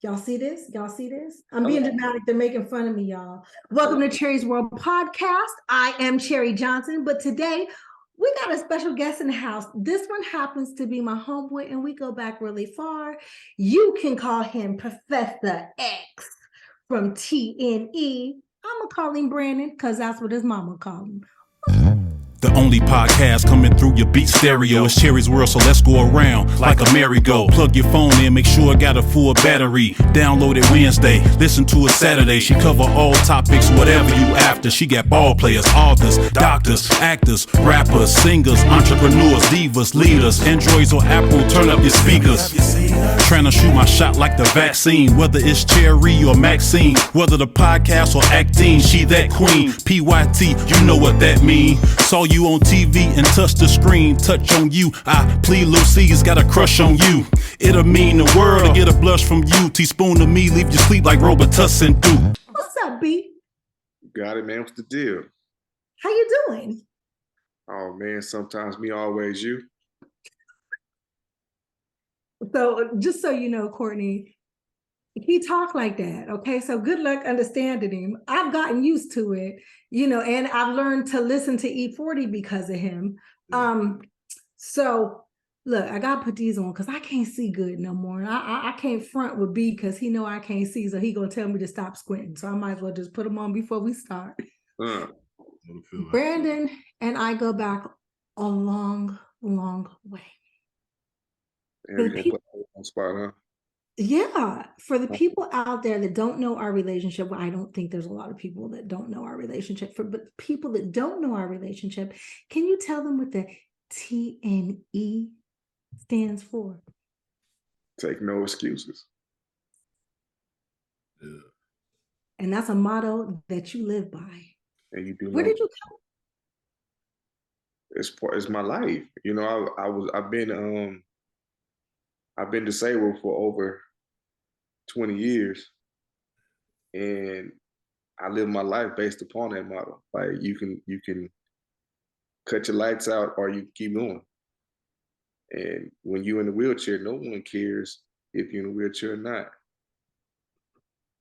Y'all see this? Y'all see this? I'm being Hello. dramatic. They're making fun of me, y'all. Welcome to Cherry's World Podcast. I am Cherry Johnson, but today we got a special guest in the house. This one happens to be my homeboy, and we go back really far. You can call him Professor X from TNE. I'm gonna call him Brandon because that's what his mama called him. The only podcast coming through your beat stereo is Cherry's World, so let's go around like a merry-go. Plug your phone in, make sure it got a full battery. Download it Wednesday, listen to it Saturday. She cover all topics, whatever you after. She got ball players, authors, doctors, actors, rappers, singers, entrepreneurs, divas, leaders. Androids or Apple, turn up your speakers. Trying to shoot my shot like the vaccine, whether it's Cherry or Maxine, whether the podcast or acting, she that queen. PYT, you know what that mean. Saw you on TV and touch the screen, touch on you. I plead Lucy's got a crush on you. It'll mean the world to get a blush from you. Teaspoon to me, leave you sleep like Robitussin do. What's up, B? Got it, man. What's the deal? How you doing? Oh, man. Sometimes me, always you. So just so you know, Courtney, he talk like that, okay? So good luck understanding him. I've gotten used to it, and I've learned to listen to E40 because of him. So look, I gotta put these on because I can't see good no more. I can't front with B because he know I can't see, so he gonna tell me to stop squinting. So I might as well just put them on before we start. Brandon and I go back a long, long way. On spot, huh? Yeah, for the people out there that don't know our relationship, well, I don't think there's a lot of people that don't know our relationship. But people that don't know our relationship, can you tell them what the TNE stands for? Take no excuses. Yeah. And that's a motto that you live by. And you do. Where did you come? It's my life. I've been disabled for over 20 years, and I live my life based upon that motto. Like you can cut your lights out or you keep going. And when you're in a wheelchair, no one cares if you're in a wheelchair or not.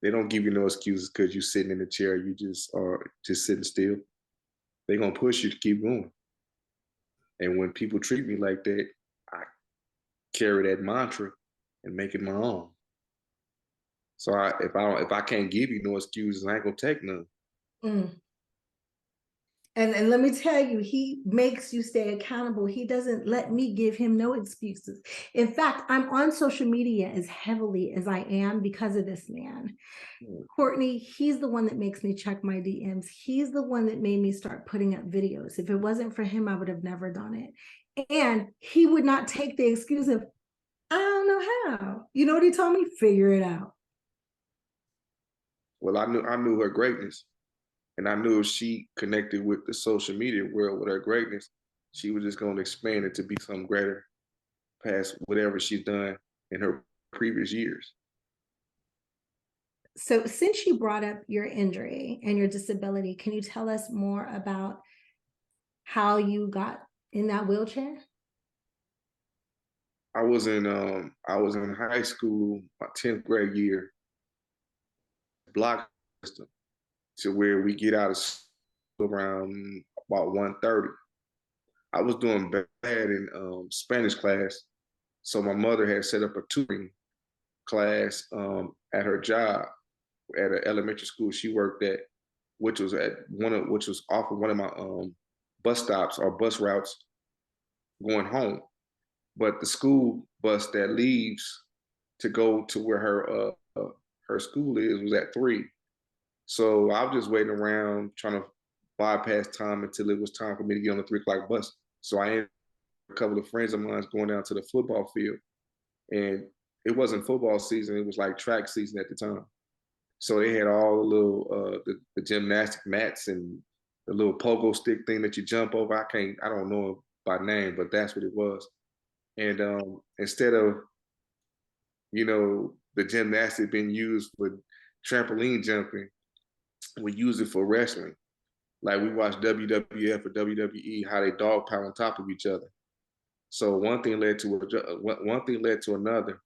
They don't give you no excuses because you're sitting in the chair. You just are just sitting still. They're gonna push you to keep going. And when people treat me like that, I carry that mantra and make it my own. So if I can't give you no excuses, I ain't gonna take none. And let me tell you, he makes you stay accountable. He doesn't let me give him no excuses. In fact, I'm on social media as heavily as I am because of this man. Courtney, he's the one that makes me check my DMs. He's the one that made me start putting up videos. If it wasn't for him, I would have never done it. And he would not take the excuse of, I don't know how. You know what he told me? Figure it out. Well, I knew her greatness. And I knew if she connected with the social media world with her greatness, she was just going to expand it to be something greater past whatever she's done in her previous years. So since you brought up your injury and your disability, can you tell us more about how you got in that wheelchair? I was in high school, my 10th grade year, block system, to where we get out of school around about 1:30. I was doing bad in Spanish class, so my mother had set up a tutoring class at her job at an elementary school she worked at, which was off of one of my bus stops or bus routes going home. But the school bus that leaves to go to where her school was at 3. So I was just waiting around trying to bypass time until it was time for me to get on the 3 o'clock bus. So I ended a couple of friends of mine going down to the football field, and it wasn't football season; it was like track season at the time. So they had all the little the gymnastic mats and the little pogo stick thing that you jump over. I don't know it by name, but that's what it was. And instead of the gymnastic being used for trampoline jumping, we use it for wrestling. Like we watch WWF or WWE, how they dog pound on top of each other. So one thing led to another.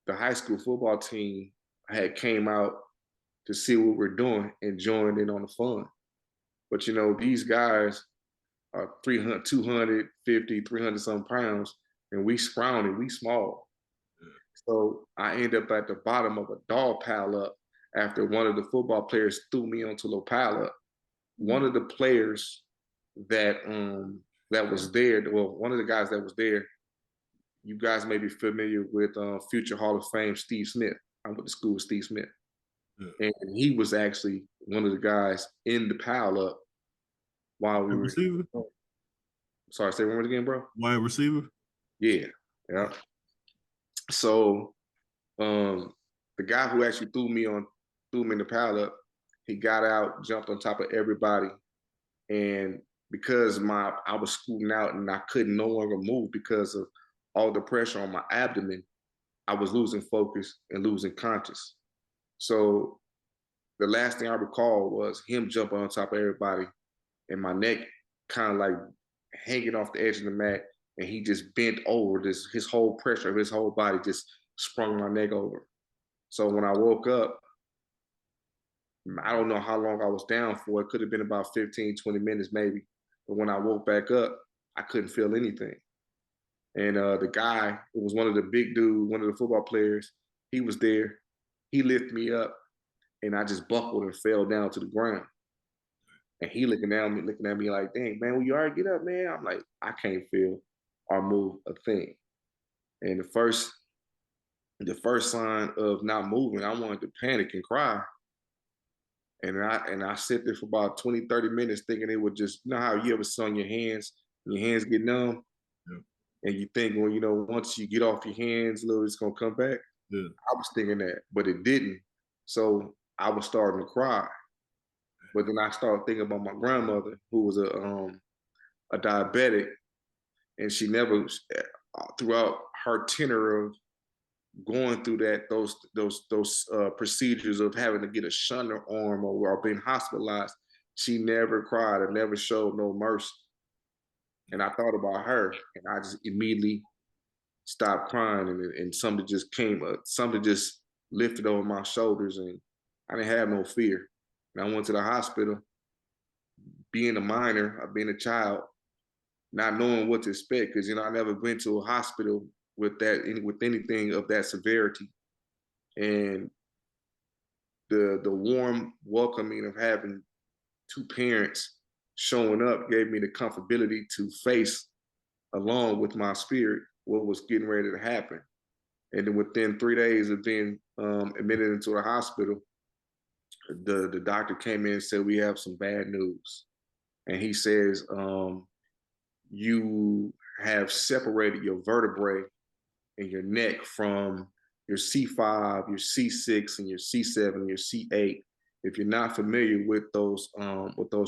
the high school football team had came out to see what we're doing and joined in on the fun. But you know, these guys are 300, 250, 300 some pounds, and we scrawny, we small. So I end up at the bottom of a dog pile up after one of the football players threw me onto a pile up. One of the players that that was there, well, one of the guys that was there, you guys may be familiar with future Hall of Fame Steve Smith. I went to school with Steve Smith. Yeah. And he was actually one of the guys in the pile up while we were receiver. Sorry, say one more again, bro. Wide receiver. Yeah. So the guy who actually threw me in the pile up, he got out, jumped on top of everybody, and because I was scooting out and I couldn't no longer move because of all the pressure on my abdomen, I was losing focus and losing conscious. So the last thing I recall was him jumping on top of everybody and my neck kind of like hanging off the edge of the mat, and he just bent over. His whole pressure of his whole body just sprung my neck over. So when I woke up, I don't know how long I was down for. It could have been about 15, 20 minutes maybe. But when I woke back up, I couldn't feel anything. And the guy, it was one of the big dudes, one of the football players, he was there. He lifted me up, and I just buckled and fell down to the ground. And he looking at me like, dang, man, will you already get up, man? I'm like, I can't feel or move a thing. And the first sign of not moving, I wanted to panic and cry. And I sit there for about 20, 30 minutes thinking it would just, you know how you ever sit on your hands get numb? Yeah. And you think, well, you know, once you get off your hands, little, it's gonna come back. Yeah. I was thinking that, but it didn't. So I was starting to cry. But then I started thinking about my grandmother, who was a diabetic, and she never, throughout her tenure of going through those procedures of having to get a shunter arm or being hospitalized, she never cried and never showed no mercy. And I thought about her, and I just immediately stopped crying, and something just came up, something just lifted over my shoulders, and I didn't have no fear. And I went to the hospital, being a minor, being a child, not knowing what to expect, because, you know, I never went to a hospital with anything of that severity. And the warm welcoming of having two parents showing up gave me the comfortability to face, along with my spirit, what was getting ready to happen. And then within 3 days of being admitted into the hospital, the doctor came in and said, we have some bad news. And he says, you have separated your vertebrae in your neck from your C5, your C6, and your C7, and your C8. If you're not familiar with those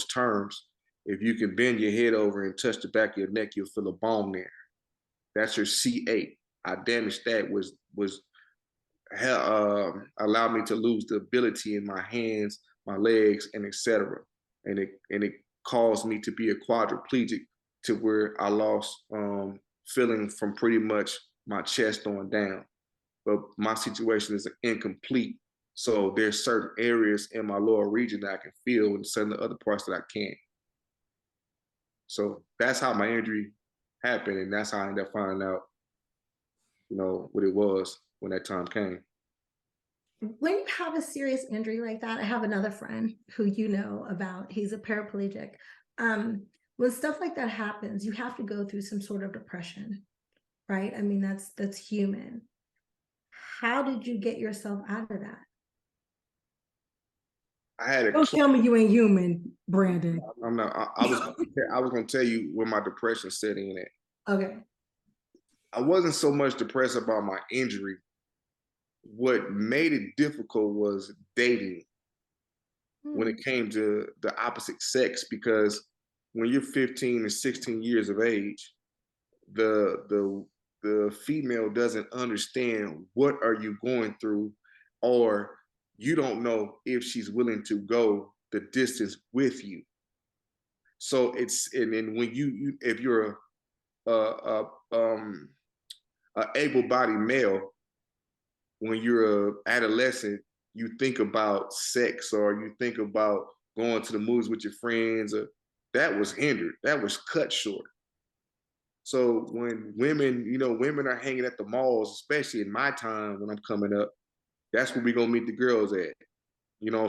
terms, if you can bend your head over and touch the back of your neck, you'll feel a bone there. That's your C8. I damaged that, allowed me to lose the ability in my hands, my legs, and etc. And it caused me to be a quadriplegic, to where I lost feeling from pretty much my chest on down. But my situation is incomplete. So there's certain areas in my lower region that I can feel, and certain other parts that I can't. So that's how my injury happened, and that's how I ended up finding out, you know, what it was when that time came. When you have a serious injury like that, I have another friend who you know about, he's a paraplegic. When stuff like that happens, you have to go through some sort of depression, right? I mean, that's human. How did you get yourself out of that? Don't tell me you ain't human, Brandon. I'm not. I was going to tell you where my depression set in at. Okay. I wasn't so much depressed about my injury. What made it difficult was dating when it came to the opposite sex, because when you're 15 and 16 years of age, the female doesn't understand what are you going through, or you don't know if she's willing to go the distance with you. So and then when if you're a able-bodied male, when you're a adolescent, you think about sex or you think about going to the movies with your friends. Or, that was hindered. That was cut short. So when women, women are hanging at the malls, especially in my time when I'm coming up, that's where we're gonna meet the girls at.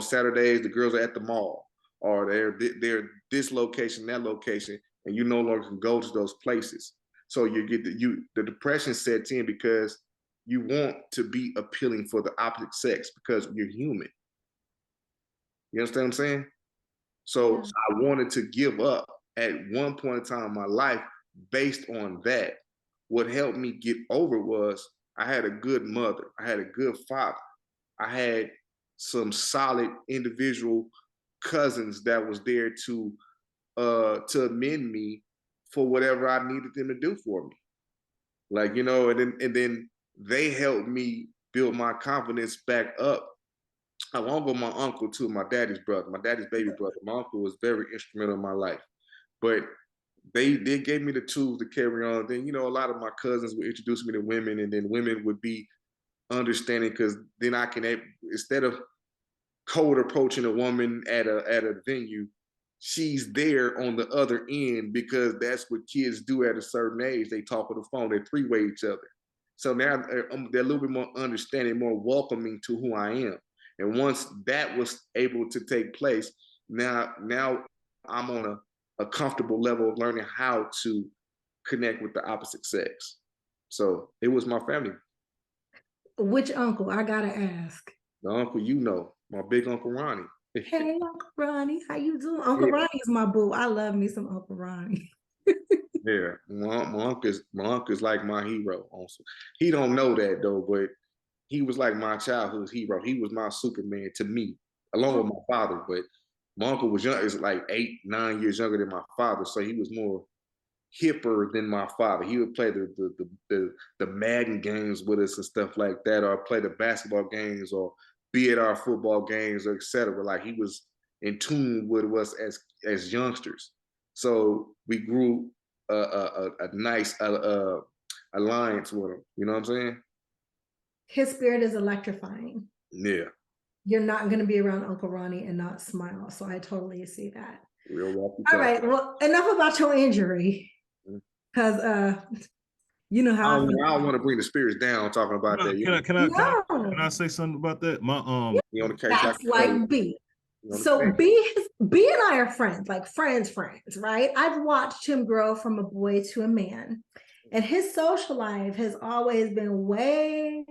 Saturdays the girls are at the mall, or they're this location, that location, and you no longer can go to those places. So you get the depression sets in because you want to be appealing for the opposite sex because you're human. You understand what I'm saying? So I wanted to give up at one point in time in my life based on that. What helped me get over was I had a good mother. I had a good father. I had some solid individual cousins that was there to amend me for whatever I needed them to do for me. And then they helped me build my confidence back up. I won't go my uncle too, my daddy's brother, my daddy's baby brother. My uncle was very instrumental in my life. But they gave me the tools to carry on. Then, a lot of my cousins would introduce me to women, and then women would be understanding because then I can, instead of cold approaching a woman at a venue, she's there on the other end because that's what kids do at a certain age. They talk on the phone, they three-way each other. So now they're a little bit more understanding, more welcoming to who I am. And once that was able to take place, now I'm on a comfortable level of learning how to connect with the opposite sex. So it was my family. Which uncle? I gotta ask. The uncle, my big Uncle Ronnie. Hey, Uncle Ronnie, how you doing? Uncle Ronnie is my boo. I love me some Uncle Ronnie. Yeah, my uncle's like my hero. Also, he don't know that though, but he was like my childhood hero. He was my Superman to me, along with my father. But my uncle was young, is like 8, 9 years younger than my father, so he was more hipper than my father. He would play the Madden games with us and stuff like that, or play the basketball games, or be at our football games, or etc. Like he was in tune with us as youngsters. So we grew a nice alliance with him. You know what I'm saying? His spirit is electrifying. Yeah. You're not going to be around Uncle Ronnie and not smile. So I totally see that. Real lucky. All right. Well, enough about your injury. Because you know how I don't want to bring the spirits down talking about that. Can I say something about that? My that's like B. So B and I are friends, like friends, right? I've watched him grow from a boy to a man. And his social life has always been way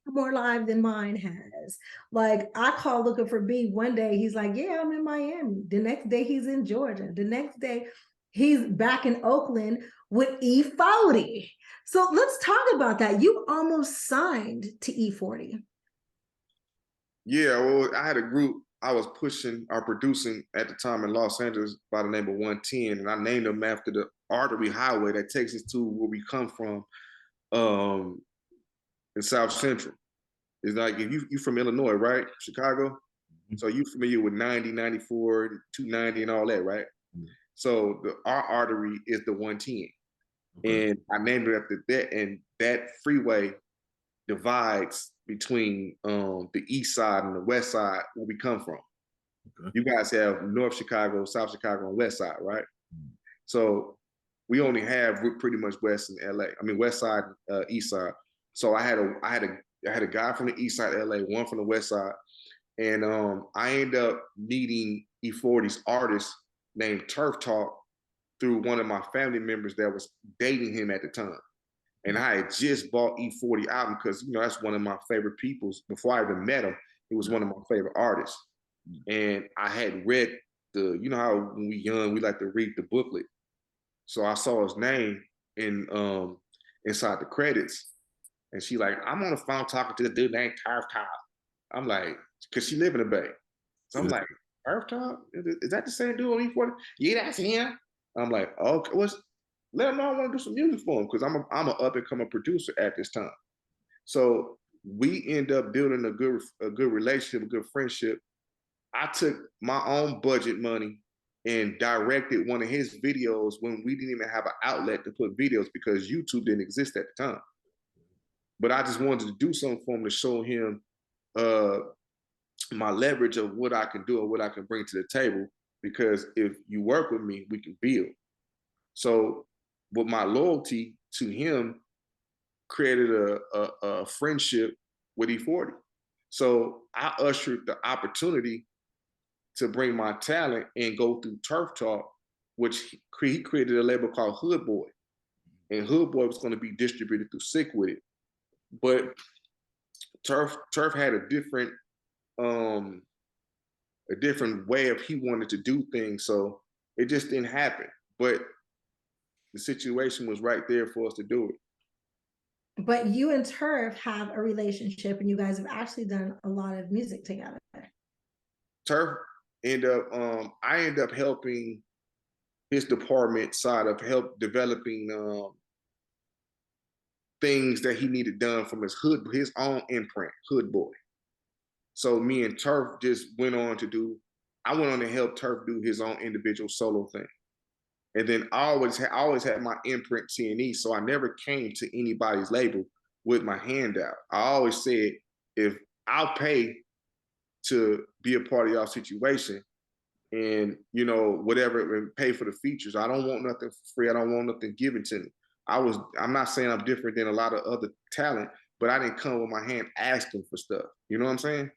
more live than mine has. Like I call looking for B one day, he's like, yeah, I'm in Miami. The next day he's in Georgia. The next day he's back in Oakland with E40. So let's talk about that. You almost signed to E40. Yeah, well, I had a group I was pushing or producing at the time in Los Angeles by the name of 110, and I named them after the artery highway that takes us to where we come from in South Central. It's like if you from Illinois, right? Chicago. Mm-hmm. So you familiar with 90, 94, 290 and all that, right? Mm-hmm. So our artery is the 110. Okay. And I named it after that. And that freeway divides between the east side and the west side where we come from. Okay. You guys have North Chicago, South Chicago, and West Side, right? Mm-hmm. So we only have pretty much West and LA. I mean West Side, East Side. So I had a guy from the East Side of LA, one from the West Side, and I ended up meeting E40's artist named Turf Talk through one of my family members that was dating him at the time. And I had just bought E40 album because, that's one of my favorite peoples. Before I even met him, he was one of my favorite artists. And I had read how when we young, we like to read the booklet. So I saw his name in inside the credits. And she like, I'm on the phone talking to the dude named Turf Talk. I'm like, because she live in the Bay. So I'm like, Turf Talk? Is that the same dude on E40? Yeah, that's him. I'm like, okay, let him know I want to do some music for him because I'm an up and coming producer at this time. So we end up building a good relationship, a good friendship. I took my own budget money and directed one of his videos when we didn't even have an outlet to put videos because YouTube didn't exist at the time. but I just wanted to do something for him to show him my leverage of what I can do and what I can bring to the table. Because if you work with me, we can build. So with my loyalty to him created a friendship with E40. So I ushered the opportunity to bring my talent and go through Turf Talk, which he created a label called Hood Boy. And Hood Boy was going to be distributed through Sick With It. But Turf had a different way of he wanted to do things. So it just didn't happen. But the situation was right there for us to do it. But you and Turf have a relationship, and you guys have actually done a lot of music together. Turf I end up helping his department side of help developing things that he needed done from his own imprint, Hood Boy. So me and Turf just went on to help Turf do his own individual solo thing. And then I always had my imprint TNE, so I never came to anybody's label with my hand out. I always said, if I'll pay to be a part of y'all situation and, you know, whatever, and pay for the features, I don't want nothing for free. I don't want nothing given to me. I'm not saying I'm different than a lot of other talent, but I didn't come with my hand asking for stuff. You know what I'm saying?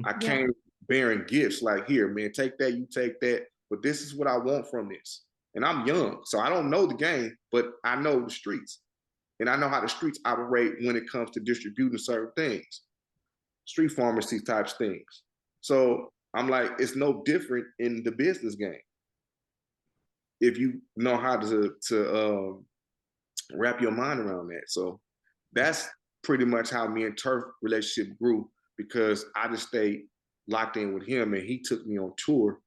I came bearing gifts like, here, man, take that, you take that, but this is what I want from this. And I'm young, so I don't know the game, but I know the streets. And I know how the streets operate when it comes to distributing certain things, street pharmacy types things. So I'm like, it's no different in the business game. If you know how to wrap your mind around that. So that's pretty much how me and Turf relationship grew, because I just stayed locked in with him, and he took me on tour,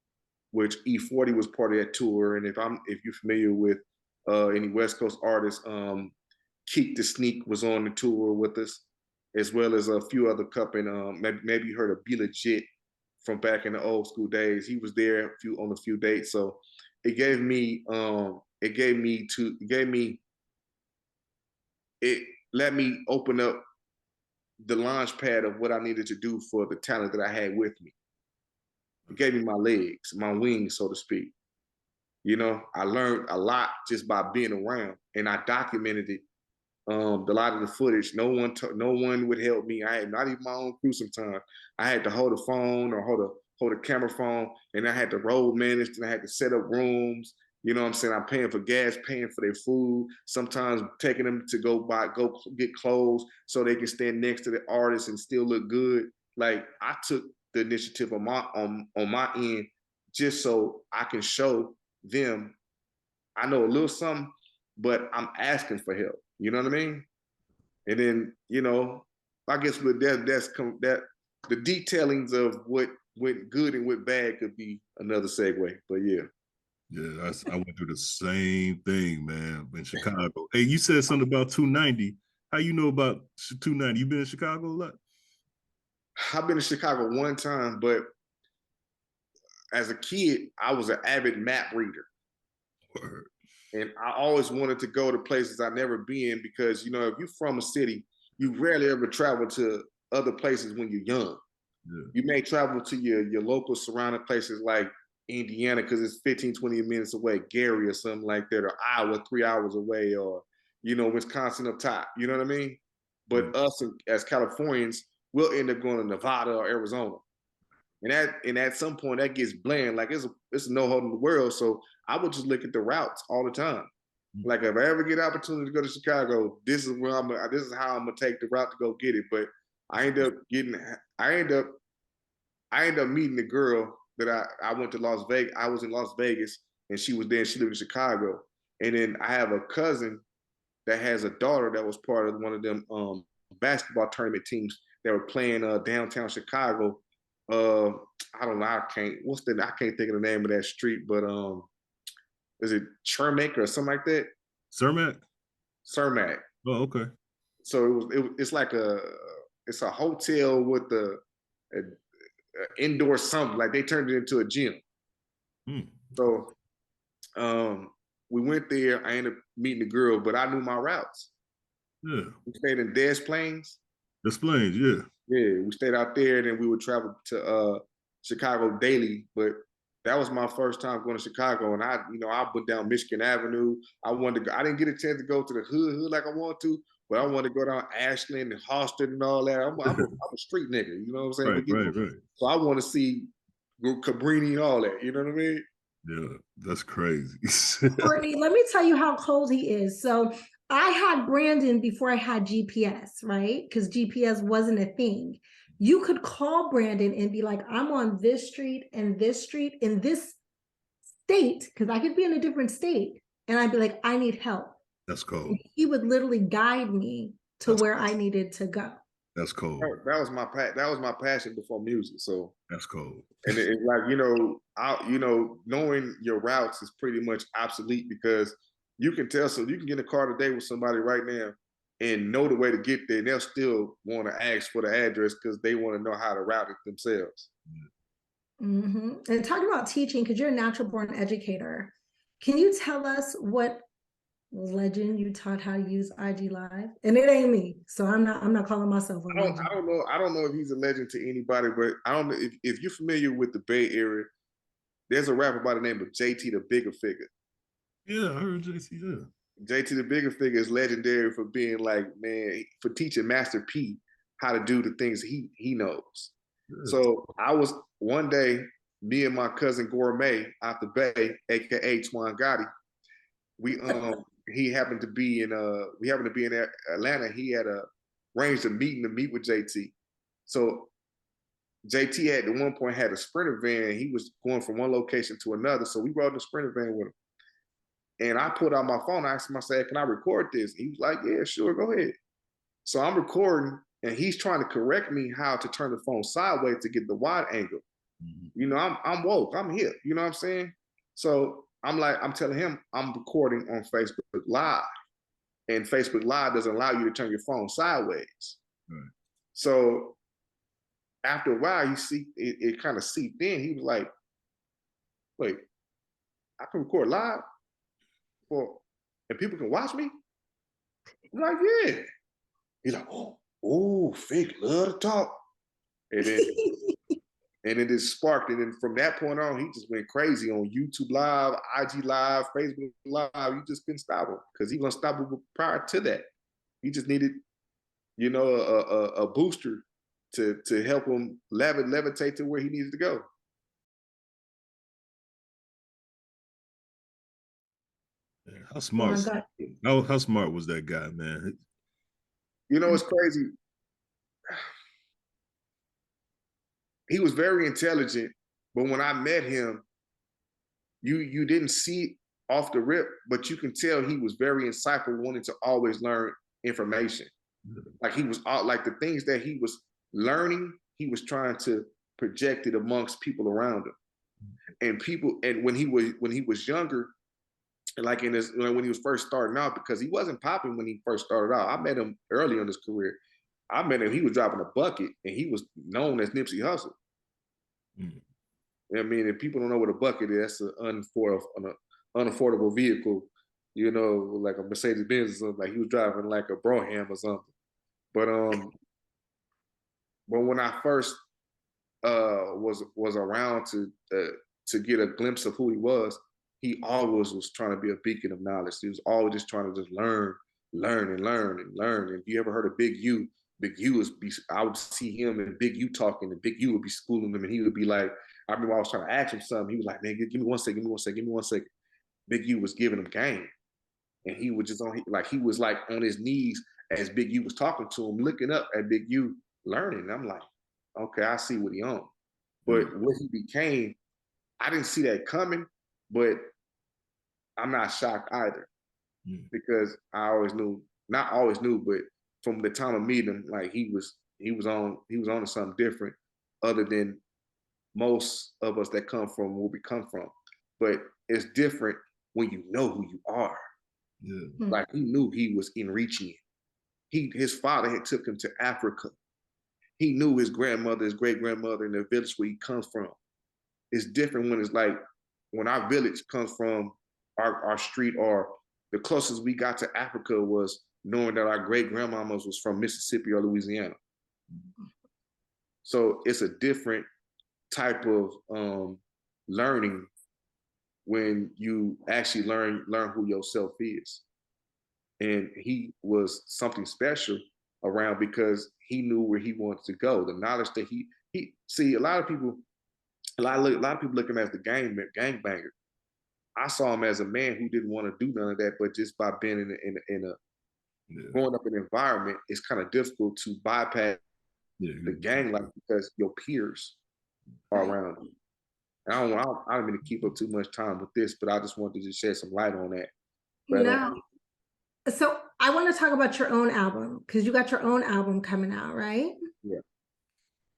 which E40 was part of that tour. And if you're familiar with any West Coast artists, Keek the Sneak was on the tour with us, as well as a few other couple. Maybe you heard of Be Legit from back in the old school days. He was there on a few dates. So it let me open up the launch pad of what I needed to do for the talent that I had with me. It gave me my legs, my wings, so to speak. You know, I learned a lot just by being around, and I documented it. A lot of the footage, no one would help me. I had not even my own crew sometimes. I had to hold a phone or hold a camera phone, and I had to road manage, and I had to set up rooms. You know what I'm saying? I'm paying for gas, paying for their food, sometimes taking them to go get clothes so they can stand next to the artist and still look good. Like, I took the initiative on my end just so I can show them I know a little something, but I'm asking for help. You know what I mean? And then, you know, I guess with that the detailings of what went good and what bad could be another segue. But yeah. Yeah, I went through the same thing, man, in Chicago. Hey, you said something about 290. How you know about 290? You been in Chicago a lot? I've been to Chicago one time, but as a kid, I was an avid map reader. Word. And I always wanted to go to places I'd never been, because, you know, if you're from a city, you rarely ever travel to other places when you're young. Yeah. You may travel to your local surrounding places like Indiana, because it's 15, 20 minutes away, Gary or something like that, or Iowa, 3 hours away, or, you know, Wisconsin up top. You know what I mean? But us as Californians, we'll end up going to Nevada or Arizona. And at some point that gets bland. Like, it's no holding the world. So I would just look at the routes all the time. Like, if I ever get an opportunity to go to Chicago, this is how I'm gonna take the route to go get it. But I end up meeting the girl that I went to Las Vegas. I was in Las Vegas, and she was there, and she lived in Chicago. And then I have a cousin that has a daughter that was part of one of them basketball tournament teams that were playing downtown Chicago. I don't know. I can't think of the name of that street, but is it Chermak or something like that? Cermak. Oh, okay. So it's like it's a hotel with the indoor something. Like, they turned it into a gym. So we went there. I ended up meeting the girl, but I knew my routes. Yeah. We stayed in Des Plaines. Des Plaines, yeah. Yeah, we stayed out there, and then we would travel to Chicago daily. But that was my first time going to Chicago, and I went down Michigan Avenue. I wanted to go. I didn't get a chance to go to the hood like I want to, but I wanted to go down Ashland and Halsted and all that. I'm a street nigga, you know what I'm saying? Right. So I want to see Cabrini and all that. You know what I mean? Yeah, that's crazy. Courtney, let me tell you how cold he is. So I had Brandon before I had GPS, right? Because GPS wasn't a thing. You could call Brandon and be like, I'm on this street in this state, because I could be in a different state. And I'd be like, I need help. That's cold. And he would literally guide me to where I needed to go. That's cold. That was my passion before music. So that's cold. And it's like, knowing your routes is pretty much obsolete, because you can tell, so you can get in a car today with somebody right now and know the way to get there, and they'll still want to ask for the address because they want to know how to route it themselves. Mm-hmm. And talking about teaching, because you're a natural born educator, can you tell us what legend you taught how to use IG Live? And it ain't me, so I'm not calling myself a legend. I don't know if he's a legend to anybody, but I don't know if you're familiar with the Bay Area. There's a rapper by the name of JT the Bigger Figure. Yeah, I heard JT. Yeah, JT the Bigger Figure is legendary for being for teaching Master P how to do the things he knows. Yeah. So I was one day, me and my cousin Gourmet out the Bay, aka Twan Gotti, he happened to be in Atlanta. He had arranged a meeting to meet with JT. So JT at one point had a Sprinter van. He was going from one location to another. So we rode the Sprinter van with him. And I pulled out my phone. I asked him, I said, can I record this? He was like, yeah, sure, go ahead. So I'm recording, and he's trying to correct me how to turn the phone sideways to get the wide angle. Mm-hmm. I'm woke, I'm hip, you know what I'm saying? So I'm telling him I'm recording on Facebook Live, and Facebook Live doesn't allow you to turn your phone sideways. Right. So after a while, you see it kind of seeped in. He was like, wait, I can record live? And people can watch me? I'm like, yeah. He's like, oh, fake love to talk. And then and it just sparked. And then from that point on, he just went crazy on YouTube Live, IG Live, Facebook Live. You just couldn't stop him because he was unstoppable prior to that. He just needed, a booster to help him levitate to where he needed to go. How smart? How smart was that guy, man? It's crazy. He was very intelligent, but when I met him, you didn't see it off the rip, but you can tell he was very insightful, wanting to always learn information. Like he was like the things that he was learning, he was trying to project it amongst people around him. And when he was younger, like when he was first starting out, because he wasn't popping when he first started out. I met him early in his career. I met him, he was dropping a bucket, and he was known as Nipsey Hussle. Mm. I mean, if people don't know what a bucket is, that's an unaffordable vehicle, like a Mercedes-Benz or something. Like he was driving like a Brougham or something. But when I first was around to get a glimpse of who he was, he always was trying to be a beacon of knowledge. He was always just trying to just learn. And if you ever heard of Big U, I would see him and Big U talking, and Big U would be schooling him, and he would be like, I remember I was trying to ask him something. He was like, man, give me 1 second, give me 1 second. Big U was giving him game. And he was just he was on his knees as Big U was talking to him, looking up at Big U, learning. And I'm like, okay, I see what he on. But what he became, I didn't see that coming, but I'm not shocked either. Because I always knew, not always knew, but from the time of meeting him, like he was on to something different, other than most of us that come from where we come from. But it's different when you know who you are. Yeah. Like he knew he was enriching. His father had took him to Africa. He knew his grandmother, his great-grandmother in the village where he comes from. It's different when it's like, when our village comes from our street, or the closest we got to Africa was knowing that our great grandmamas was from Mississippi or Louisiana. So it's a different type of learning when you actually learn who yourself is. And he was something special around because he knew where he wanted to go. The knowledge that he see, a lot of people looking at the gangbanger. I saw him as a man who didn't want to do none of that, but just by being in a growing up in an environment, it's kind of difficult to bypass the gang life because your peers are around you. And I don't mean to keep up too much time with this, but I just wanted to just shed some light on that. But, so I want to talk about your own album because you got your own album coming out, right? Yeah.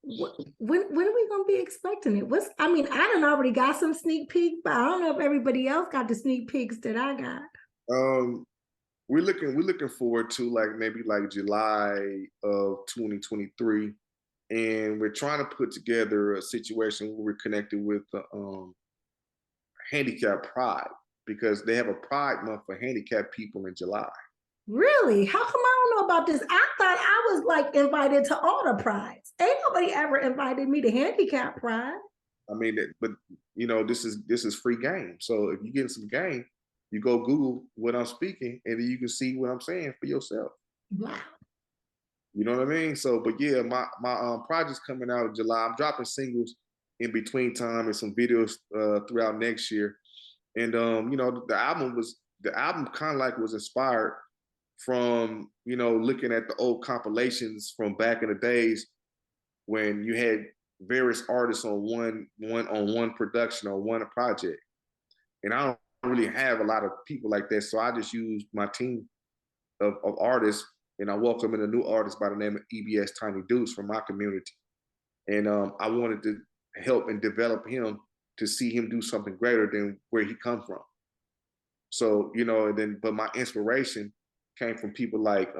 When are we gonna be expecting it? I mean, I done already got some sneak peek, but I don't know if everybody else got the sneak peeks that I got. We're looking forward to maybe July of 2023, and we're trying to put together a situation where we're connected with handicap pride because they have a pride month for handicapped people in July. Really? How come I don't know about this? I thought I was invited to all the prides. Ain't nobody ever invited me to handicap pride. I mean, but this is free game. So if you get some game, you go Google what I'm speaking, and then you can see what I'm saying for yourself. Wow. You know what I mean? So, but yeah, my project's coming out in July. I'm dropping singles in between time and some videos throughout next year. And the album kind of was inspired from looking at the old compilations from back in the days when you had various artists on one production or one project. And I don't really have a lot of people like that, so I just used my team of artists, and I welcome in a new artist by the name of EBS Tiny Deuce from my community. And I wanted to help and develop him to see him do something greater than where he come from. So, but my inspiration came from people like,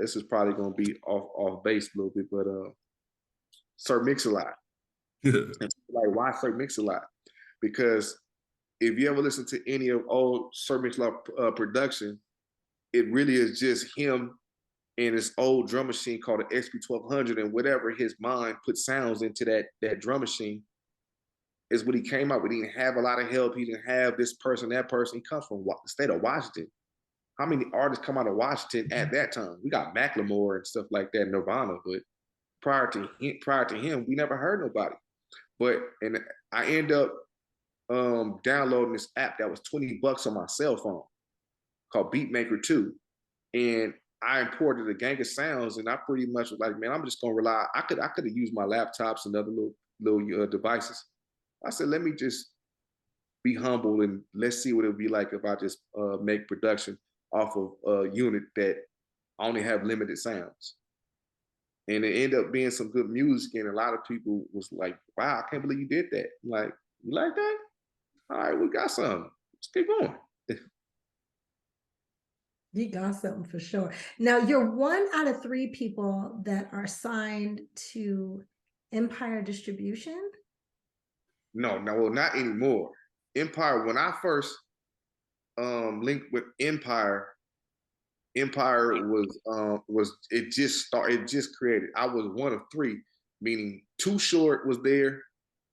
this is probably going to be off base a little bit, but Sir Mix-a-Lot. Why Sir Mix-a-Lot? Because if you ever listen to any of old Sir Mix-a-Lot production, it really is just him and his old drum machine called the XP1200, and whatever his mind put sounds into that drum machine is what he came up with. He didn't have a lot of help. He didn't have this person, that person. He comes from the state of Washington. How many artists come out of Washington at that time? We got Macklemore and stuff like that, Nirvana, but prior to him, we never heard nobody. And I end up downloading this app that was $20 on my cell phone called Beatmaker 2. And I imported a gang of sounds, and I pretty much was like, man, I'm just gonna rely. I could have used my laptops and other little devices. I said, let me just be humble and let's see what it would be like if I just make production off of a unit that only have limited sounds. And it ended up being some good music, and a lot of people was like, wow, I can't believe you did that. I'm like, you like that? All right, we got something. Let's keep going. You got something for sure. Now, you're 1 out of 3 people that are signed to Empire Distribution? No, well, not anymore. Empire, when I first linked with Empire was it just created. I was 1 of 3, meaning Too Short was there,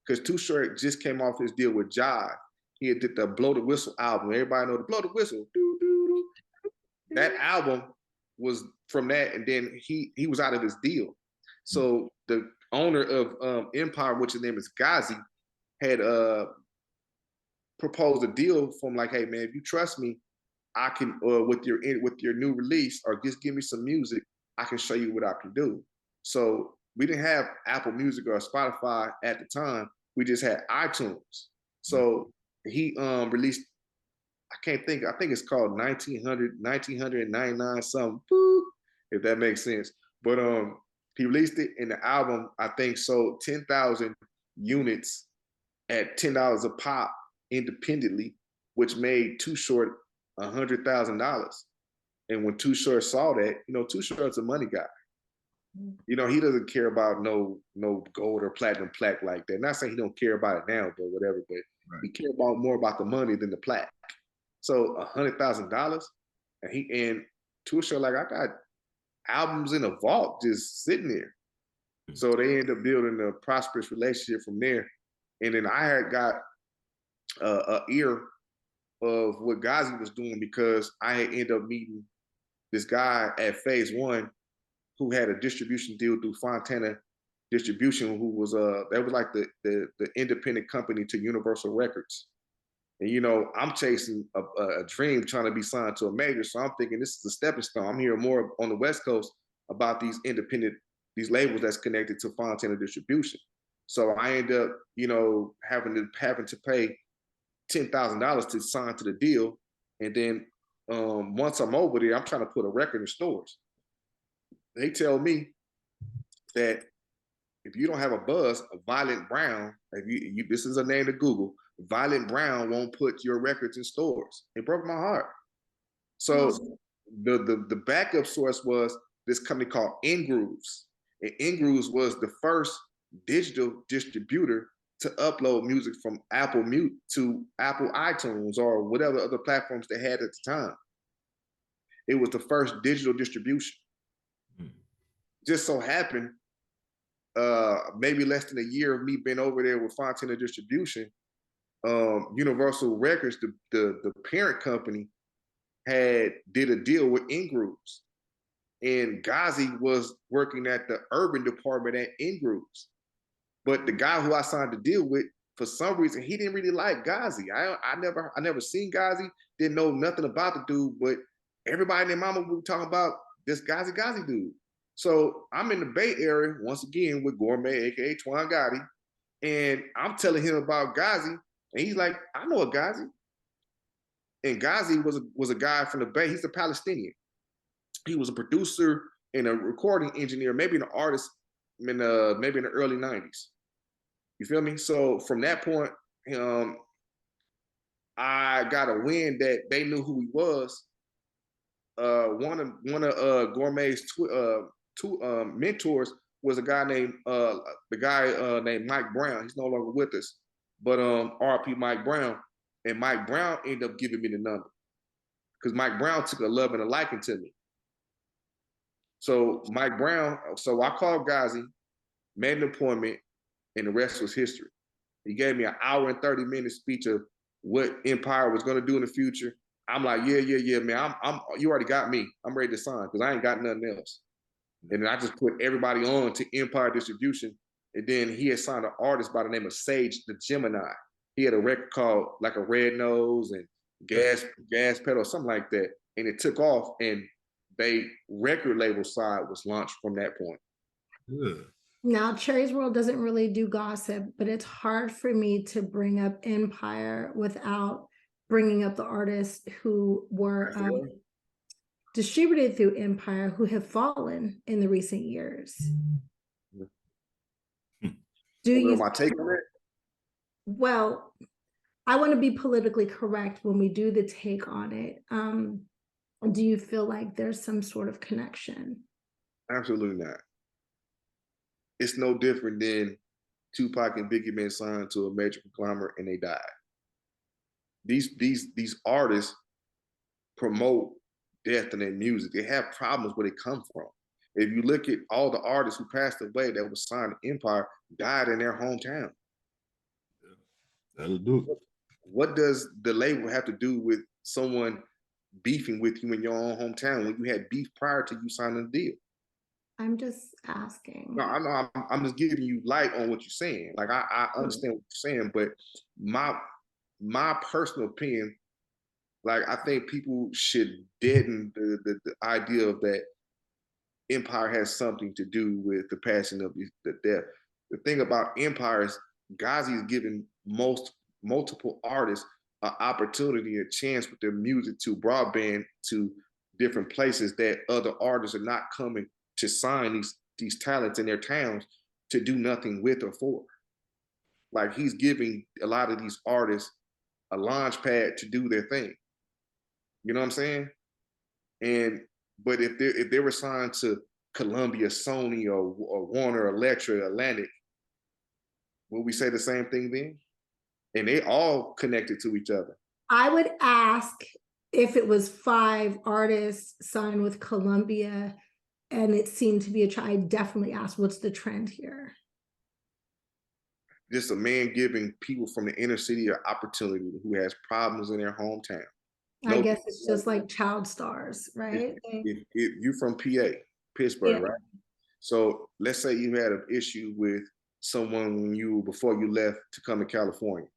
because Too Short just came off his deal with Jive. He did the Blow the Whistle album. Everybody know the Blow the Whistle. Doo, doo, doo. That album was from that, and then he was out of his deal. So the owner of Empire, which his name is Ghazi, had proposed a deal from like, hey man, if you trust me, I can with your new release, or just give me some music, I can show you what I can do. So we didn't have Apple Music or Spotify at the time. We just had iTunes. So he released, I think it's called 1999 something, if that makes sense. But he released it, in the album, I think, sold 10,000 units at $10 a pop independently, which made Too Short $100,000. And when Too Short saw that, Too Short's a money guy. He doesn't care about no gold or platinum plaque like that. Not saying he don't care about it now, but whatever. But he cares more about the money than the plaque. So $100,000, and Tour show, like I got albums in a vault just sitting there. So they ended up building a prosperous relationship from there. And then I had got a ear of what Ghazi was doing because I had ended up meeting this guy at Phase One who had a distribution deal through Fontana Distribution, who was that was like the independent company to Universal Records. And you know, I'm chasing a dream, trying to be signed to a major. So I'm thinking this is a stepping stone. I'm hearing more on the West Coast about these independent, these labels that's connected to Fontana Distribution. So I end up, you know, having to pay $10,000 to sign to the deal, and then once I'm over there, I'm trying to put a record in stores. They tell me that if you don't have a buzz, a Violent Brown, if you this is a name to Google, Violent Brown won't put your records in stores. It broke my heart. So the backup source was this company called Ingrooves. And Ingrooves was the first digital distributor to upload music from Apple Mute to Apple iTunes or whatever other platforms they had at the time. It was the first digital distribution. Just so happened, maybe less than a year of me being over there with Fontana Distribution, Universal Records, the parent company, did a deal with Ingrooves. And Ghazi was working at the urban department at Ingrooves. But the guy who I signed the deal with, for some reason, he didn't really like Ghazi. I never seen Ghazi, didn't know nothing about the dude, but everybody and their mama would be talking about this Ghazi dude. So I'm in the Bay Area once again with Gourmet, aka Twan Gotti, and I'm telling him about Ghazi, and he's like, I know a Ghazi. And Ghazi was a guy from the Bay. He's a Palestinian. He was a producer and a recording engineer, maybe an artist maybe in the early 90s. You feel me? So from that point, I got a win that they knew who he was. One of Gourmet's two mentors was a guy named named Mike Brown. He's no longer with us, but RP Mike Brown. And Mike Brown ended up giving me the number because Mike Brown took a love and a liking to me. So I called Ghazi, made an appointment, and the rest was history. He gave me an hour and 30-minute speech of what Empire was going to do in the future. I'm like, yeah, man. You already got me. I'm ready to sign because I ain't got nothing else. And then I just put everybody on to Empire Distribution. And then he had signed an artist by the name of Sage the Gemini. He had a record called like a Red Nose and Gas Pedal, something like that. And it took off, and they record label side was launched from that point. Yeah. Now, Cherry's World doesn't really do gossip, but it's hard for me to bring up Empire without bringing up the artists who were distributed through Empire who have fallen in the recent years. Do you? My take on it? Well, I want to be politically correct when we do the take on it. Do you feel like there's some sort of connection? Absolutely not. It's no different than Tupac and Biggie being signed to a major conglomerate and they died. These artists promote death in their music. They have problems where they come from. If you look at all the artists who passed away that was signed to Empire, died in their hometown. That'll do it. What does the label have to do with someone beefing with you in your own hometown when you had beef prior to you signing the deal? I'm just asking. No, I know. I'm just giving you light on what you're saying. Like I understand what you're saying, but my personal opinion, like I think people should deaden the idea of that Empire has something to do with the passing of the death. The thing about Empire is Ghazi is giving multiple artists an opportunity, a chance with their music to broadband to different places that other artists are not coming to sign these talents in their towns to do nothing with or for. Like he's giving a lot of these artists a launch pad to do their thing. You know what I'm saying? But if they were signed to Columbia, Sony, or Warner, Elektra, Atlantic, would we say the same thing then? And they all connected to each other. I would ask if it was 5 artists signed with Columbia and it seemed to be a trend, I definitely asked, what's the trend here? Just a man giving people from the inner city an opportunity who has problems in their hometown. I guess it's just like child stars, right? If you're from PA, Pittsburgh, right? So let's say you had an issue with someone when before you left to come to California,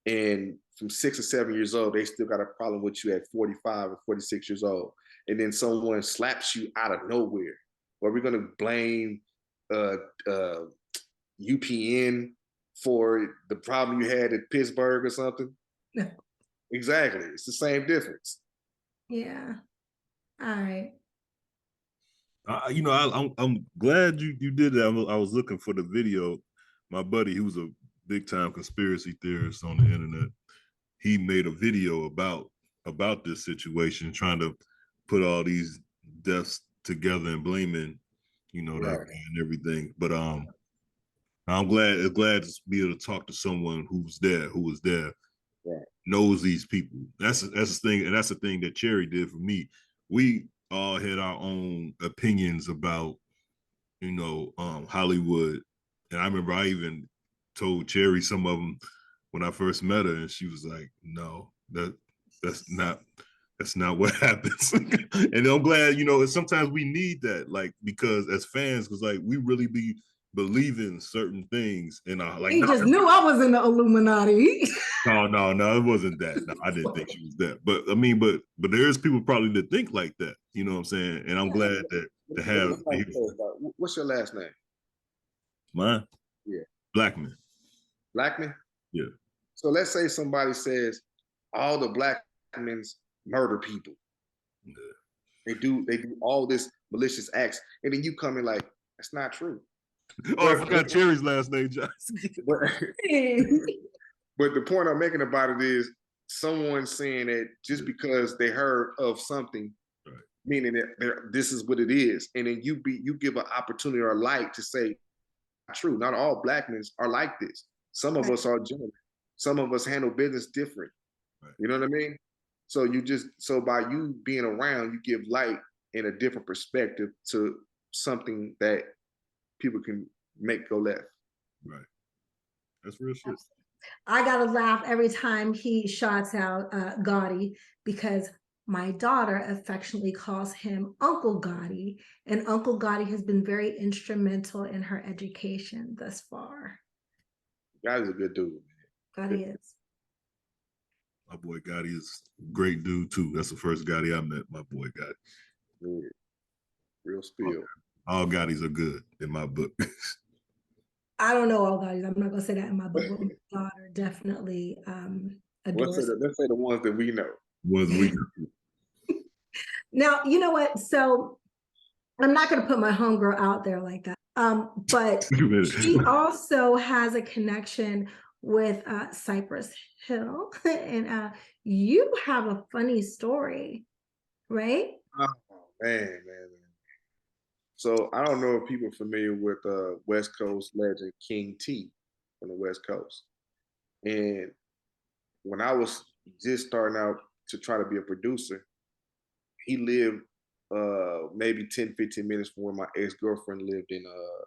and from 6 or 7 years old, they still got a problem with you at 45 or 46 years old, and then someone slaps you out of nowhere. Are we gonna blame UPN for the problem you had at Pittsburgh or something? No. Exactly, it's the same difference. Yeah. All right. I'm glad you did that. I was looking for the video. My buddy, who's a big time conspiracy theorist on the internet, he made a video about this situation, trying to put all these deaths together and blaming, that guy and everything. But I'm glad to be able to talk to someone who was there, knows these people. That's the thing, and that's the thing that Cherry did for me. We all had our own opinions about, Hollywood, and I remember I even told Cherry some of them when I first met her, and she was like, "No, that's not what happens." And I'm glad, sometimes we need that, like, because as fans, because like we really be believing certain things, and like he just knew I was in the Illuminati. No, it wasn't that. No, I didn't think she was that. But I mean, but there's people probably that think like that. You know what I'm saying? And I'm glad that to have. What's your last name? Mine? Yeah. Blackman. Blackman? Yeah. So let's say somebody says all the Blackmans murder people. Yeah. They do all this malicious acts, and then you come in like, that's not true. Oh, I forgot Cherry's last name, Josh. But the point I'm making about it is someone saying that just because they heard of something, right, meaning that this is what it is, and then you give an opportunity or a light to say, true. Not all Blackmen are like this. Some of us are genuine. Some of us handle business different. Right. You know what I mean? So by you being around, you give light and a different perspective to something that people can make go left. Right. That's real shit. I gotta laugh every time he shouts out Gotti, because my daughter affectionately calls him Uncle Gotti, and Uncle Gotti has been very instrumental in her education thus far. Gotti's a good dude. Gotti is. My boy Gotti is a great dude too. That's the first Gotti I met. My boy Gotti. Yeah. Real spill. All Gottis are good in my book. I don't know all Gottis. I'm not gonna say that in my book, but my daughter definitely adores. Let's say the ones that we know. Now, you know what? So I'm not gonna put my homegirl out there like that. But she also has a connection with Cypress Hill, and you have a funny story, right? Oh man. So I don't know if people are familiar with West Coast legend King T from the West Coast. And when I was just starting out to try to be a producer, he lived maybe 10, 15 minutes from where my ex-girlfriend lived in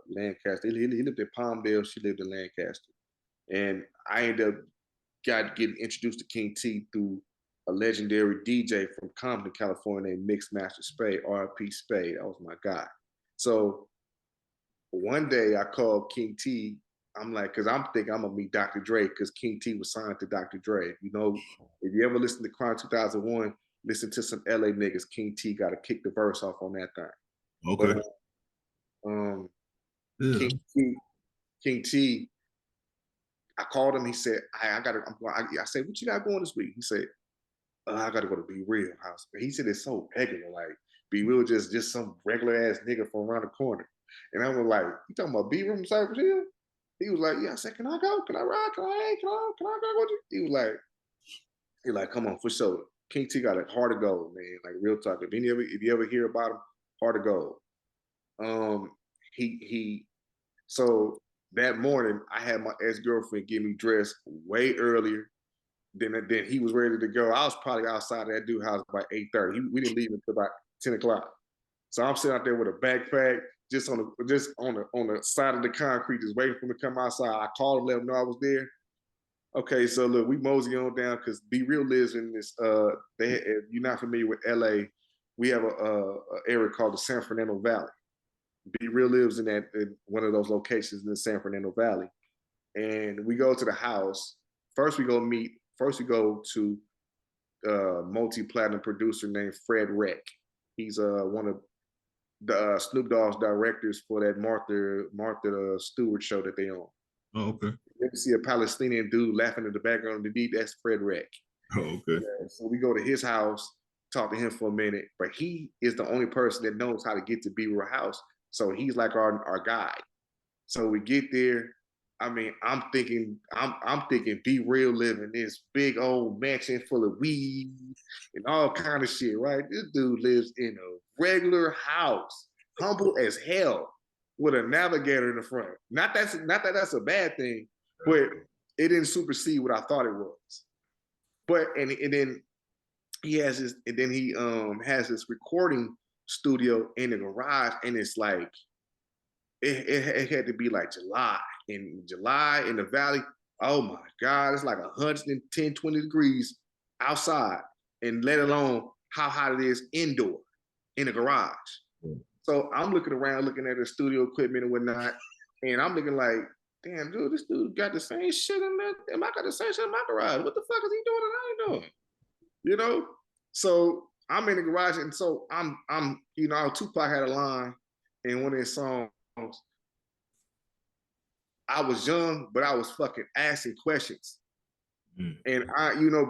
Lancaster. He lived in Palmdale, she lived in Lancaster. And I ended up getting introduced to King T through a legendary DJ from Compton, California named Mixmaster Spade, RIP Spade. That was my guy. So one day I called King T. I'm like, because I'm thinking I'm going to meet Dr. Dre, because King T was signed to Dr. Dre. You know, if you ever listen to Crime 2001, listen to some LA niggas, King T got to kick the verse off on that thing. Okay. But, King T, I called him. He said, I said, what you got going this week? He said, I got to go to Be Real house. But he said it's so regular, like Be Real just some regular ass nigga from around the corner. And I was like, you talking about Be Real from Cypress Hill? He was like, yeah. I said, can I go? Can I ride? Can I go with you? He was like, come on, for sure. King T got a heart of gold, man. Like real talk. If you ever hear about him, heart of gold. So that morning I had my ex-girlfriend get me dressed way earlier. Then he was ready to go. I was probably outside of that dude's house by 8:30. We didn't leave until about 10 o'clock. So I'm sitting out there with a backpack, just on the side of the concrete, just waiting for him to come outside. I called him, let him know I was there. Okay, so look, we mosey on down because Be Real lives in this. If you're not familiar with LA, we have a area called the San Fernando Valley. Be Real lives in one of those locations in the San Fernando Valley, and we go to the house. First, we go to a multi-platinum producer named Fred Reck. He's one of the Snoop Dogg's directors for that Martha Stewart show that they own. Oh, okay. You see a Palestinian dude laughing in the background. That's Fred Reck. Oh, okay. Yeah, so we go to his house, talk to him for a minute, but he is the only person that knows how to get to Be Real house. So he's like our guide. So we get there. I mean, I'm thinking Be Real living this big old mansion full of weed and all kind of shit, right? This dude lives in a regular house, humble as hell, with a navigator in the front. Not that that's a bad thing, but it didn't supersede what I thought it was. But and then he has this recording studio in the garage, and it's like it had to be like July in the valley. Oh my God, it's like 110, 20 degrees outside, and let alone how hot it is indoor in the garage. So I'm looking around, looking at the studio equipment and whatnot, and I'm looking like, damn, dude, this dude got the same shit in there. Am I got the same shit in my garage? What the fuck is he doing and I ain't doing? You know? So I'm in the garage, and so I'm Tupac had a line in one of his songs. I was young, but I was fucking asking questions. And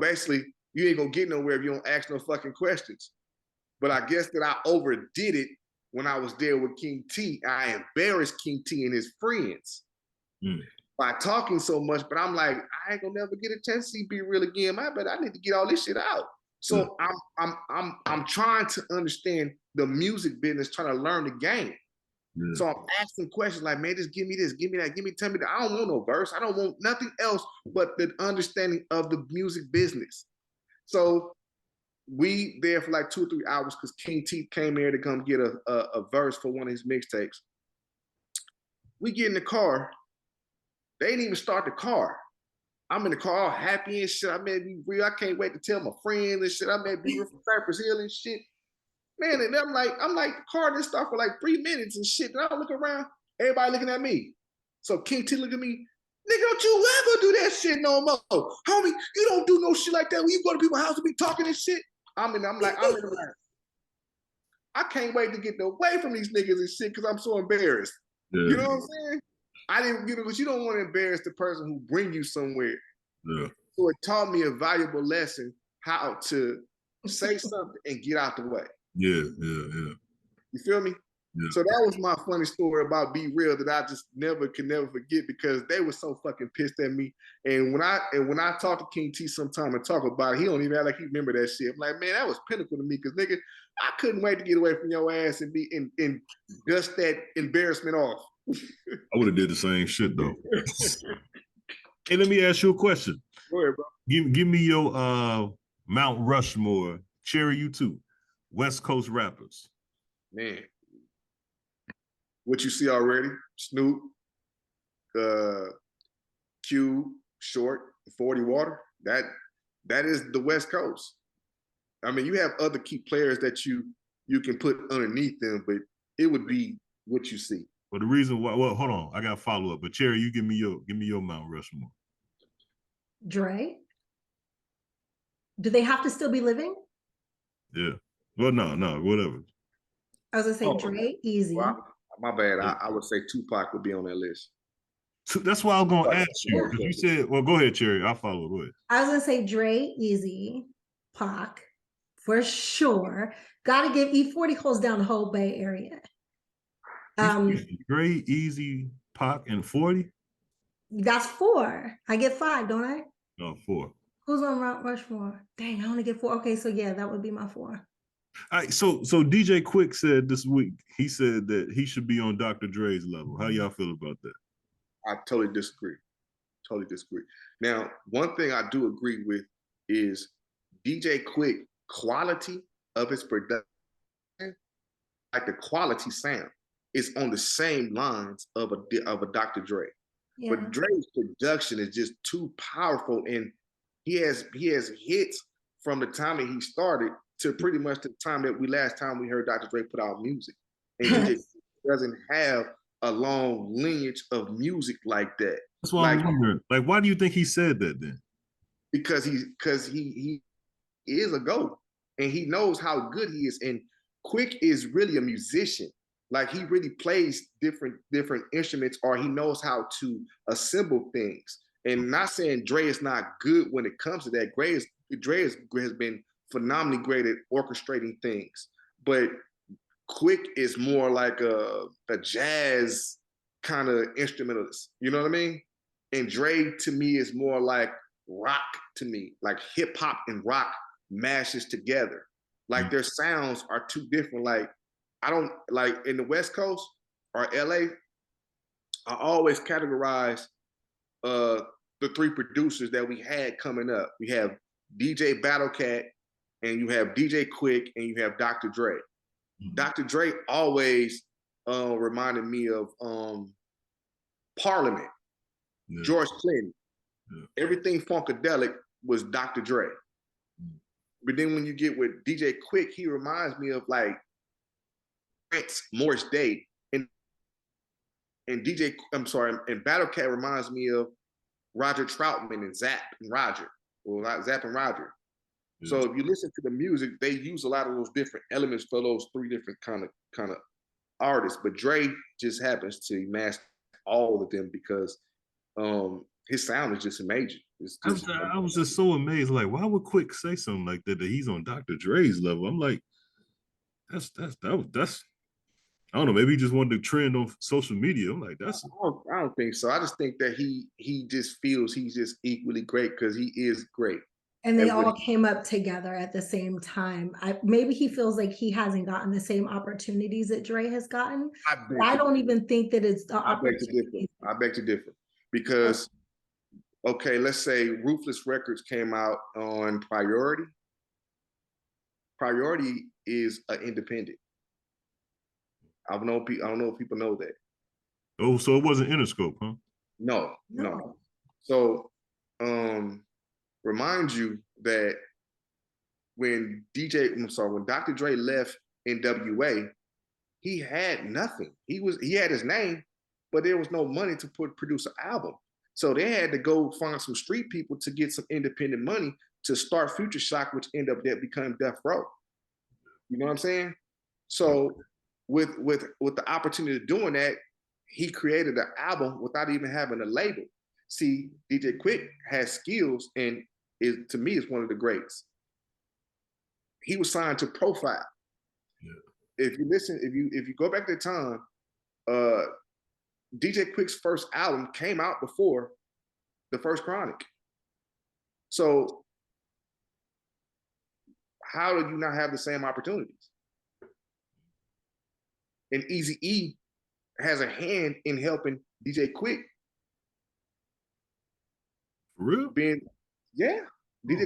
basically, you ain't gonna get nowhere if you don't ask no fucking questions. But I guess that I overdid it when I was there with King T. I embarrassed King T and his friends by talking so much. But I'm like, I ain't gonna never get a chance to see Be Real again. I need to get all this shit out. So I'm trying to understand the music business, trying to learn the game. Yeah. So I'm asking questions like, man, just give me this, give me that, tell me that. I don't want no verse. I don't want nothing else but the understanding of the music business. So we there for like 2 or 3 hours because King T came here to come get a verse for one of his mixtapes. We get in the car. They didn't even start the car. I'm in the car all happy and shit. I met Be Real. I can't wait to tell my friends and shit. I met Be Real from Cypress Hill and shit. Man, and I'm like, the car didn't start for like 3 minutes and shit. And I look around, everybody looking at me. So King T look at me, nigga, don't you ever do that shit no more. Homie, you don't do no shit like that when you go to people's house and be talking and shit. I'm in the line. I can't wait to get away from these niggas and shit because I'm so embarrassed. Yeah. You know what I'm saying? I didn't get it because you don't want to embarrass the person who bring you somewhere. Yeah. So it taught me a valuable lesson how to say something and get out the way. Yeah. You feel me? Yeah. So that was my funny story about Be Real that I just can never forget because they were so fucking pissed at me. And when I talk to King T sometime and talk about it, he don't even act like he remember that shit. I'm like, man, that was pinnacle to me because nigga, I couldn't wait to get away from your ass and be and dust that embarrassment off. I would have did the same shit though. Hey, let me ask you a question. Go ahead, bro. Give me your Mount Rushmore, Cherry, you too, West Coast rappers. Man. What you see already, Snoop, Q, Short, 40 Water, that is the West Coast. I mean, you have other key players that you can put underneath them, but it would be what you see. Well, the reason why, hold on, I got to follow up. But Cherry, you give me your Mount Rushmore. Dre? Do they have to still be living? Yeah. Well, no, whatever. I was gonna say Dre, easy. Well, my bad. I would say Tupac would be on that list. That's why I was gonna ask you. Because you said, well, go ahead, Cherry. I'll follow. Go ahead. I was gonna say Dre, easy, Pac, for sure. Gotta give E40 holds down the whole Bay Area. Dre, Easy, Pac, and 40? That's 4. I get 5, don't I? No, 4. Who's on Mount Rushmore? Dang, I only get 4. Okay, so yeah, that would be my 4. All right, so DJ Quick said this week, he said that he should be on Dr. Dre's level. How y'all feel about that? I totally disagree. Totally disagree. Now, one thing I do agree with is DJ Quick quality of his production, like the quality sound, is on the same lines of a Dr. Dre. Yeah. But Dre's production is just too powerful, and he has hits from the time that he started to pretty much the time that last time we heard Dr. Dre put out music. And DJ doesn't have a long lineage of music like that. That's why I'm wondering, like, why do you think he said that then? Because he is a GOAT and he knows how good he is. And Quick is really a musician. Like, he really plays different instruments, or he knows how to assemble things. And not saying Dre is not good when it comes to that. Dre has been phenomenally great at orchestrating things. But Quick is more like a jazz kind of instrumentalist. You know what I mean? And Dre to me is more like rock to me, like hip hop and rock mashes together. Like their sounds are too different. Like, I don't like in the West Coast or LA, I always categorize the three producers that we had coming up. We have DJ Battlecat, and you have DJ Quick, and you have Dr. Dre. Dr. Dre always reminded me of Parliament, George Clinton. Everything funkadelic was Dr. Dre. But then when you get with DJ Quick, he reminds me of like Prince, Morris Day, and Battlecat reminds me of Roger Troutman and Zapp and Roger. So if you listen to the music, they use a lot of those different elements for those three different kind of artists. But Dre just happens to master all of them because his sound is just amazing. I was just so amazed. Like, why would Quick say something like that he's on Dr. Dre's level? I'm like, that's I don't know. Maybe he just wanted to trend on social media. I'm like, I don't think so. I just think that he just feels he's just equally great because he is great. And they all came up together at the same time. Maybe he feels like he hasn't gotten the same opportunities that Dre has gotten. I don't even think that it's the opportunity. I beg to differ. Because, okay, let's say Ruthless Records came out on Priority. Priority is an independent. I don't know if people know that. Oh, so it wasn't Interscope, huh? No. So, remind you that when Dr. Dre left NWA, he had nothing. He had his name, but there was no money to produce an album. So they had to go find some street people to get some independent money to start Future Shock, which ended up becoming Death Row. You know what I'm saying? So with the opportunity of doing that, he created an album without even having a label. See, DJ Quick has skills and to me is one of the greats. He was signed to Profile. Yeah. If you go back to time, DJ Quick's first album came out before the first Chronic. So how do you not have the same opportunities? And Eazy-E has a hand in helping DJ Quick. For real? DJ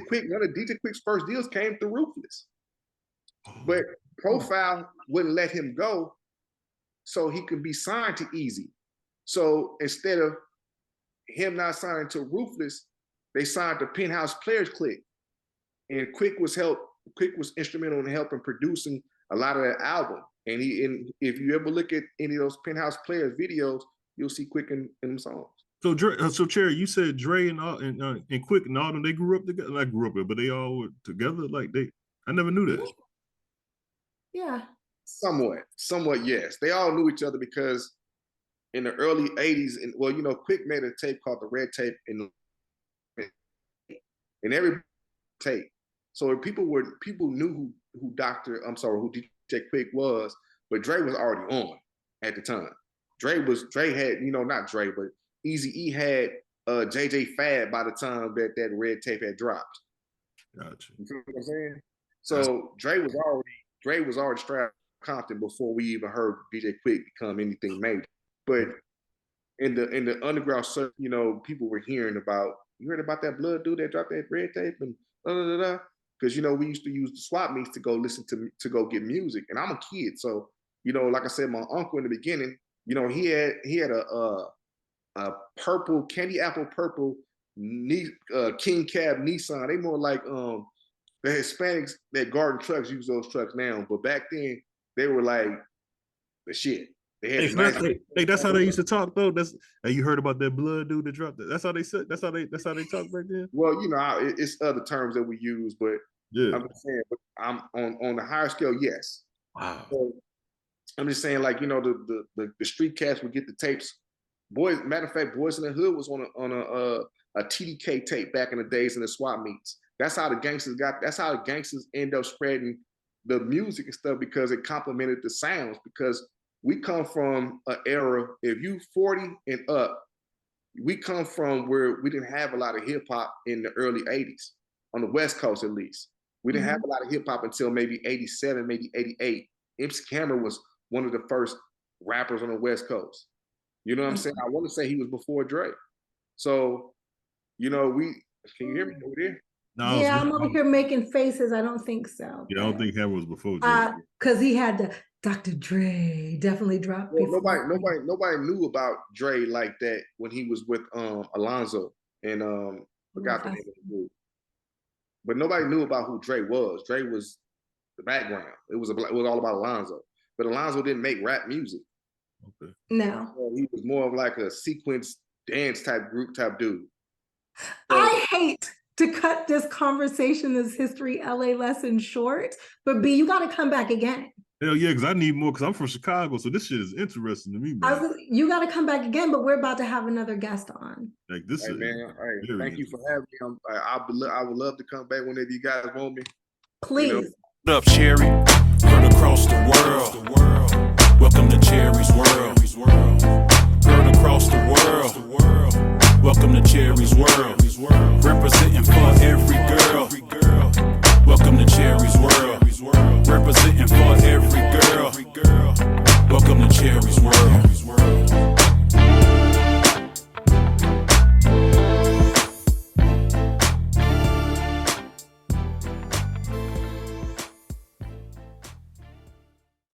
Quick, one of DJ Quick's first deals came through Ruthless. But Profile wouldn't let him go so he could be signed to Eazy. So instead of him not signing to Ruthless, they signed to Penthouse Players Clique. And Quick was instrumental in helping producing a lot of that album. And if you ever look at any of those Penthouse Players videos, you'll see Quick in them songs. So Cherry, you said Dre and Quick and all them, they grew up together. I grew up with, but they all were together. Like I never knew that. Yeah. Somewhat, yes. They all knew each other because in the early 80s, Quick made a tape called The Red Tape and every tape. So people knew who DJ Quick was, but Dre was already on at the time. Dre had, not Dre, but Eazy-E had JJ Fad by the time that Red Tape had dropped. Gotcha. You feel what I'm saying? So Dre was already strapped Compton before we even heard DJ Quick become anything major. But in the underground, you know, people were hearing about. You heard about that blood dude that dropped that red tape and because you know we used to use the swap meets to go listen to go get music, and I'm a kid, so you know, like I said, my uncle in the beginning, you know, he had a purple candy apple purple King Cab Nissan. They more like the Hispanics that garden trucks use those trucks now, but back then they were like the shit. They had Hey, that's how they used to talk though. You heard about that blood dude that dropped it. That's how they said. That's how they talk back then. Well, you know, it's other terms that we use, but yeah, I'm just saying. But I'm on the higher scale, yes. Wow. So I'm just saying, like, you know, the street cats would get the tapes. Boys, matter of fact, Boys in the Hood was on a TDK tape back in the days in the swap meets. That's how the gangsters end up spreading the music and stuff because it complemented the sounds. Because we come from an era, if you 40 and up, we come from where we didn't have a lot of hip hop in the early 80s, on the West Coast at least. We didn't have a lot of hip hop until maybe 87, maybe 88. MC Hammer was one of the first rappers on the West Coast. You know what I'm saying? I want to say he was before Dre. So, you know, can you hear me over there? No, yeah, I'm over here making faces. I don't think so. Yeah, I don't think Hammer was before Dre. Because he had the Dr. Dre definitely dropped. Well, nobody knew about Dre like that when he was with Alonzo and forgot the name of the group. But nobody knew about who Dre was. Dre was the background. It was all about Alonzo. But Alonzo didn't make rap music. Okay. No. He was more of like a sequence dance type dude. So, I hate to cut this conversation, this history LA lesson short, but B, you got to come back again. Hell yeah, because I need more, because I'm from Chicago, so this shit is interesting to me, man. You got to come back again, but we're about to have another guest on. Like this is, man, thank you for having me. I would love to come back whenever you guys want me. Please. You know? What up, Cherry? Heard across the world. Welcome to Cherry's world. Heard across the world. Welcome to Cherry's world. Representing for every girl. Welcome to Cherry's world. Representing for every girl. Welcome to Cherry's world.